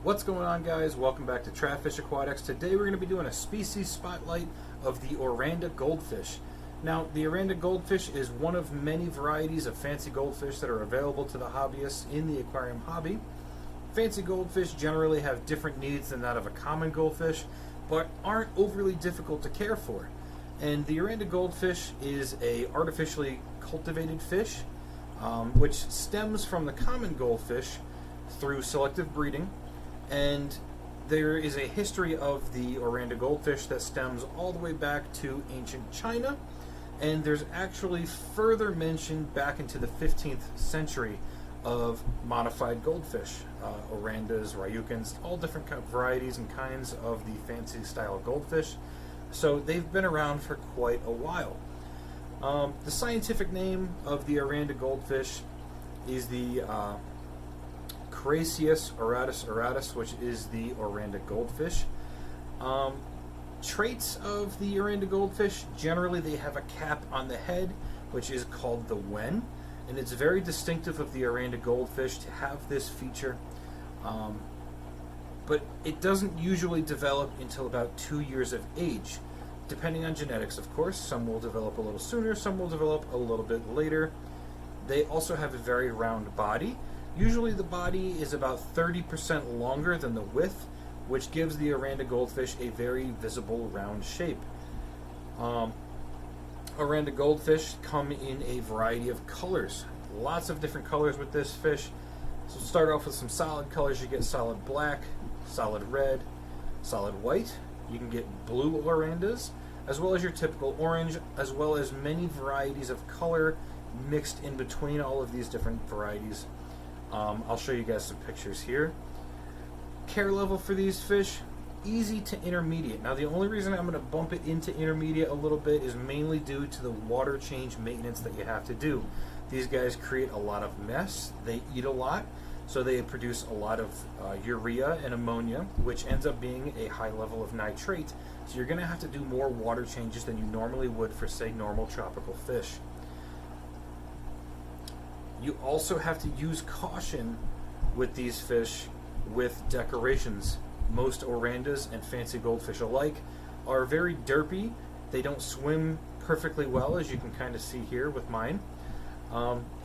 What's going on, guys? Welcome back to Trapfish Aquatics. Today we're going to be doing a species spotlight of the Oranda Goldfish. Now, the Oranda Goldfish is one of many varieties of fancy goldfish that are available to the hobbyists in the aquarium hobby. Fancy goldfish generally have different needs than that of a common goldfish, but aren't overly difficult to care for. And the Oranda Goldfish is a artificially cultivated fish, which stems from the common goldfish through selective breeding. And there is a history of the Oranda Goldfish that stems all the way back to ancient China, and there's actually further mention back into the 15th century of modified goldfish, Orandas, Ryukins, all different varieties and kinds of the fancy style goldfish. So they've been around for quite a while. The scientific name of the Oranda Goldfish is the Crassius auratus, which is the Oranda Goldfish. Traits of the Oranda Goldfish, generally they have a cap on the head, which is called the wen, and it's very distinctive of the Oranda Goldfish to have this feature. But it doesn't usually develop until about 2 years of age, depending on genetics, of course. Some will develop a little sooner, some will develop a little bit later. They also have a very round body. Usually the body is about 30% longer than the width, which gives the Oranda Goldfish a very visible round shape. Oranda Goldfish come in a variety of colors. Lots of different colors with this fish. So start off with some solid colors. You get solid black, solid red, solid white. You can get blue Orandas, as well as your typical orange, as well as many varieties of color mixed in between all of these different varieties. I'll show you guys some pictures here. Care level for these fish, easy to intermediate. Now, the only reason I'm going to bump it into intermediate a little bit is mainly due to the water change maintenance that you have to do. These guys create a lot of mess. They eat a lot, so they produce a lot of urea and ammonia, which ends up being a high level of nitrate. So you're going to have to do more water changes than you normally would for, say, normal tropical fish. You also have to use caution with these fish with decorations. Most Orandas and fancy goldfish alike are very derpy. They don't swim perfectly well, as you can kind of see here with mine.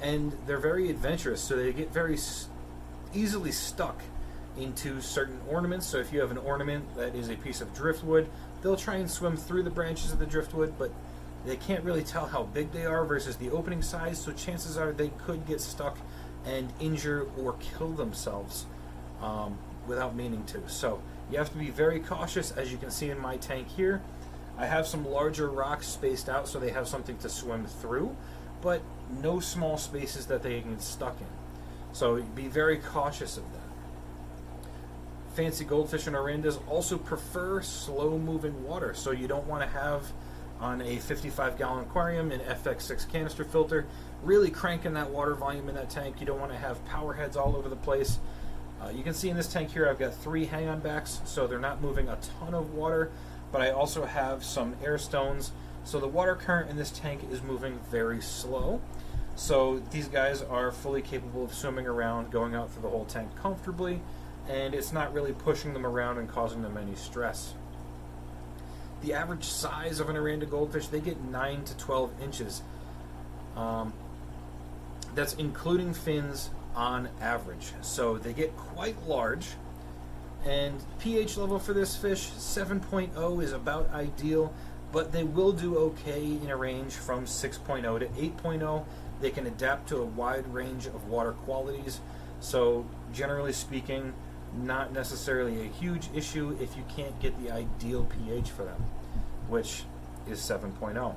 And they're very adventurous, so they get very easily stuck into certain ornaments. So if you have an ornament that is a piece of driftwood, they'll try and swim through the branches of the driftwood, but they can't really tell how big they are versus the opening size, so chances are they could get stuck and injure or kill themselves without meaning to. So you have to be very cautious. As you can see in my tank here, I have some larger rocks spaced out so they have something to swim through, but no small spaces that they can get stuck in. So be very cautious of that. Fancy goldfish and Orandas also prefer slow-moving water, so you don't want to have on a 55-gallon aquarium an FX6 canister filter really cranking that water volume in that tank. You don't want to have power heads all over the place. You can see in this tank here I've got 3 hang-on backs, so they're not moving a ton of water, but I also have some air stones, so the water current in this tank is moving very slow. So these guys are fully capable of swimming around, going out through the whole tank comfortably, and it's not really pushing them around and causing them any stress. The average size of an Oranda goldfish, they get 9 to 12 inches. That's including fins on average. So they get quite large. And pH level for this fish, 7.0 is about ideal, but they will do okay in a range from 6.0 to 8.0. They can adapt to a wide range of water qualities. So generally speaking, not necessarily a huge issue if you can't get the ideal pH for them, which is 7.0.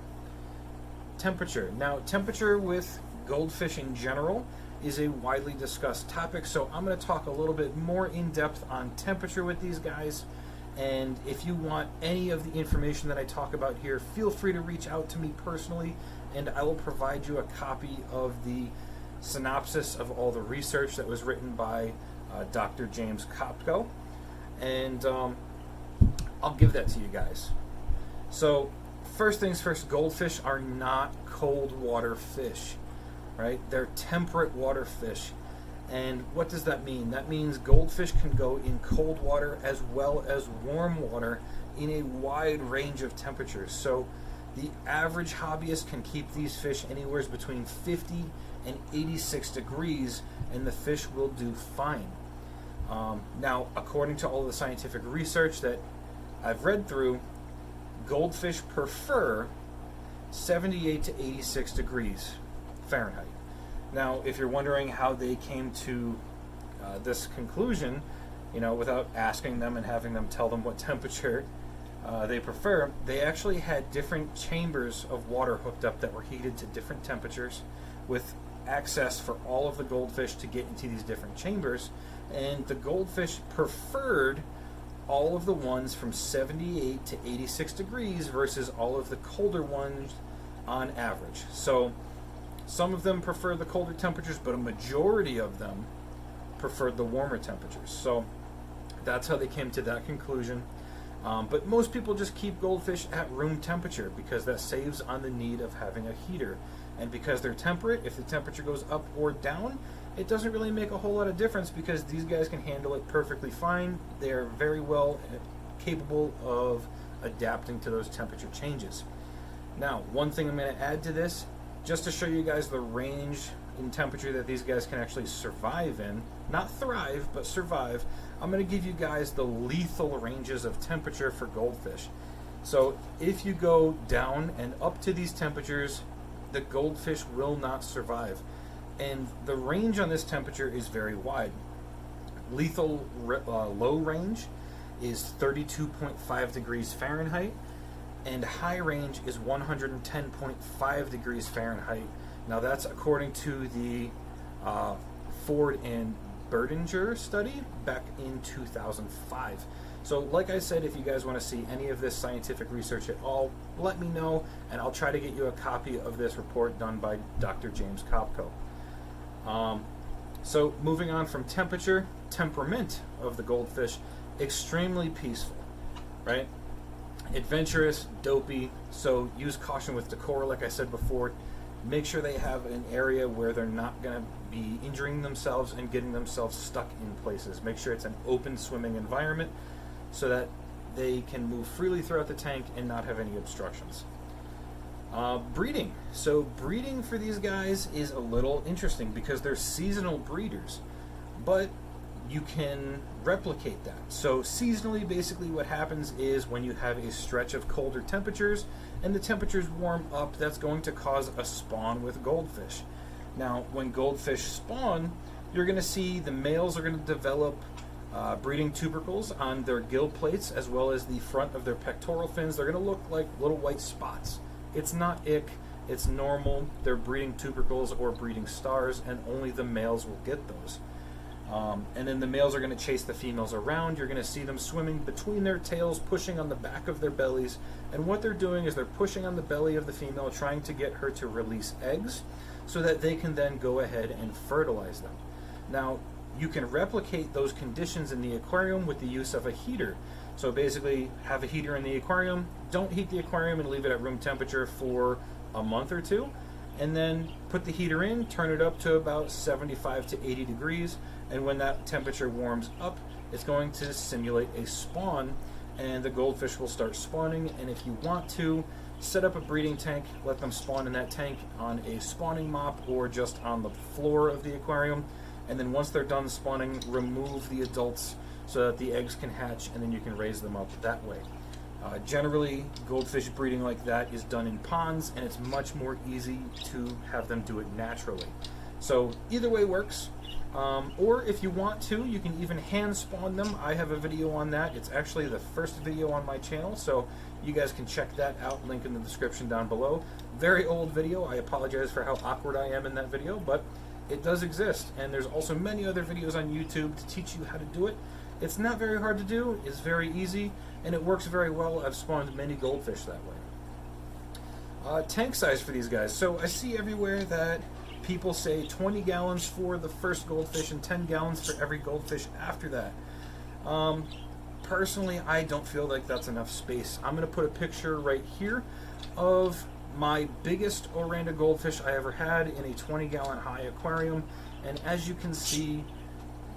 Temperature. Now, temperature with goldfish in general is a widely discussed topic, so I'm going to talk a little bit more in depth on temperature with these guys. And if you want any of the information that I talk about here, feel free to reach out to me personally, and I will provide you a copy of the synopsis of all the research that was written by Dr. James Kopko, and I'll give that to you guys. So first things first, goldfish are not cold water fish, right? They're temperate water fish, And what does that mean? That means goldfish can go in cold water as well as warm water in a wide range of temperatures. So the average hobbyist can keep these fish anywhere between 50 and 86 degrees, and the fish will do fine. Now, according to all the scientific research that I've read through, goldfish prefer 78 to 86 degrees Fahrenheit. Now, if you're wondering how they came to this conclusion, without asking them and having them tell them what temperature they prefer, they actually had different chambers of water hooked up that were heated to different temperatures with access for all of the goldfish to get into these different chambers. And the goldfish preferred all of the ones from 78 to 86 degrees versus all of the colder ones on average. So some of them prefer the colder temperatures, but a majority of them preferred the warmer temperatures. So that's how they came to that conclusion. But most people just keep goldfish at room temperature because that saves on the need of having a heater. And because they're temperate, if the temperature goes up or down, it doesn't really make a whole lot of difference because these guys can handle it perfectly fine. They're very well capable of adapting to those temperature changes. Now, one thing I'm going to add to this, just to show you guys the range in temperature that these guys can actually survive in, not thrive, but survive, I'm going to give you guys the lethal ranges of temperature for goldfish. So if you go down and up to these temperatures, the goldfish will not survive. And the range on this temperature is very wide. Lethal low range is 32.5 degrees Fahrenheit, and high range is 110.5 degrees Fahrenheit. Now that's according to the Ford and Berdinger study back in 2005. So like I said, if you guys want to see any of this scientific research at all, let me know, and I'll try to get you a copy of this report done by Dr. James Kopko. So moving on from temperature, temperament of the goldfish, extremely peaceful, right? Adventurous, dopey, so use caution with decor, like I said before. Make sure they have an area where they're not going to be injuring themselves and getting themselves stuck in places. Make sure it's an open swimming environment so that they can move freely throughout the tank and not have any obstructions. Breeding. So breeding for these guys is a little interesting because they're seasonal breeders, but you can replicate that. So seasonally, basically what happens is when you have a stretch of colder temperatures and the temperatures warm up, that's going to cause a spawn with goldfish. Now, when goldfish spawn, you're going to see the males are going to develop breeding tubercles on their gill plates as well as the front of their pectoral fins. They're going to look like little white spots. It's not ick, it's normal. They're breeding tubercles or breeding stars, and only the males will get those. And then the males are going to chase the females around. You're going to see them swimming between their tails, pushing on the back of their bellies. And what they're doing is they're pushing on the belly of the female, trying to get her to release eggs so that they can then go ahead and fertilize them. Now, you can replicate those conditions in the aquarium with the use of a heater. So basically, have a heater in the aquarium. Don't heat the aquarium and leave it at room temperature for a month or two. And then put the heater in, turn it up to about 75 to 80 degrees. And when that temperature warms up, it's going to simulate a spawn, and the goldfish will start spawning. And if you want to, set up a breeding tank, let them spawn in that tank on a spawning mop or just on the floor of the aquarium. And then once they're done spawning, remove the adults so that the eggs can hatch, and then you can raise them up that way. Generally, goldfish breeding like that is done in ponds, and it's much more easy to have them do it naturally. So either way works. Or if you want to, you can even hand spawn them. I have a video on that. It's actually the first video on my channel, so you guys can check that out. Link in the description down below. Very old video. I apologize for how awkward I am in that video, but it does exist. And there's also many other videos on YouTube to teach you how to do it. It's not very hard to do. It's very easy, and it works very well. I've spawned many goldfish that way. Tank size for these guys. So I see everywhere that people say 20 gallons for the first goldfish and 10 gallons for every goldfish after that. Personally, I don't feel like that's enough space. I'm going to put a picture right here of my biggest Oranda goldfish I ever had in a 20-gallon high aquarium. And as you can see,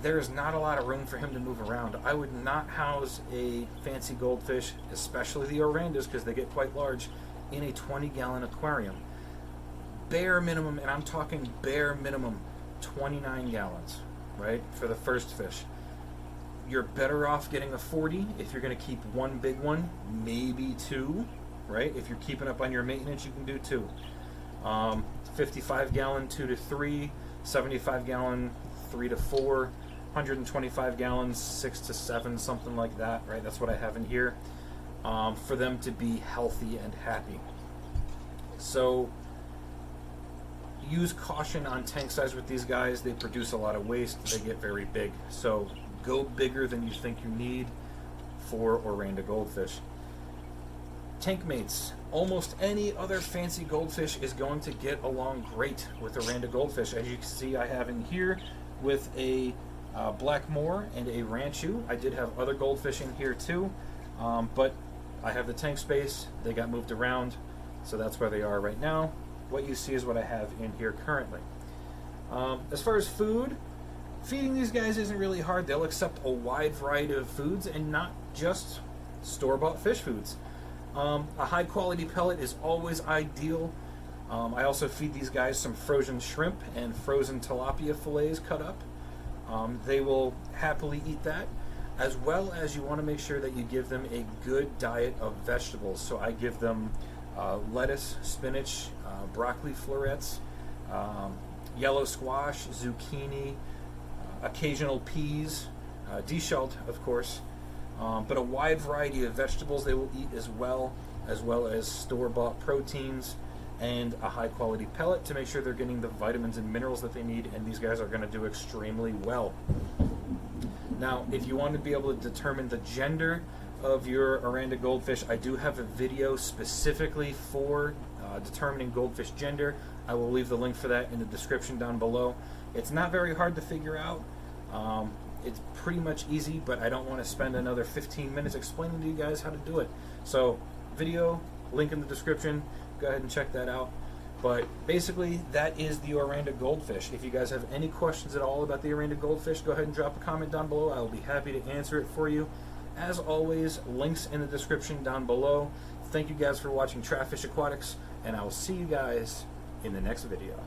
there's not a lot of room for him to move around. I would not house a fancy goldfish, especially the Orandas, because they get quite large, in a 20-gallon aquarium. Bare minimum, and I'm talking bare minimum, 29 gallons, right, for the first fish. You're better off getting a 40 if you're going to keep one big one, maybe two, right? If you're keeping up on your maintenance, you can do two. 55 gallon, 2 to 3, 75 gallon, 3 to 4, 125 gallons, 6 to 7, something like that, right? That's what I have in here, for them to be healthy and happy. So use caution on tank size with these guys. They produce a lot of waste. They get very big. So go bigger than you think you need for Oranda goldfish. Tank mates. Almost any other fancy goldfish is going to get along great with Oranda goldfish. As you can see, I have in here with a black moor and a ranchu. I did have other goldfish in here too, but I have the tank space. They got moved around, so that's where they are right now. What you see is what I have in here currently. As far as food, feeding these guys isn't really hard. They'll accept a wide variety of foods and not just store-bought fish foods. A high-quality pellet is always ideal. I also feed these guys some frozen shrimp and frozen tilapia fillets cut up. They will happily eat that, as well as you want to make sure that you give them a good diet of vegetables. So I give them lettuce, spinach, broccoli florets, yellow squash, zucchini, occasional peas, deshelled, of course, but a wide variety of vegetables they will eat as well as store-bought proteins and a high-quality pellet to make sure they're getting the vitamins and minerals that they need, and these guys are going to do extremely well. Now, if you want to be able to determine the gender of your Oranda goldfish, I do have a video specifically for determining goldfish gender. I will leave the link for that in the description down below. It's not very hard to figure out. It's pretty much easy, but I don't want to spend another 15 minutes explaining to you guys how to do it. So, video, link in the description. Go ahead and check that out. But basically, that is the Oranda goldfish. If you guys have any questions at all about the Oranda goldfish, go ahead and drop a comment down below. I will be happy to answer it for you. As always, links in the description down below. Thank you guys for watching Trap Fish Aquatics, and I will see you guys in the next video.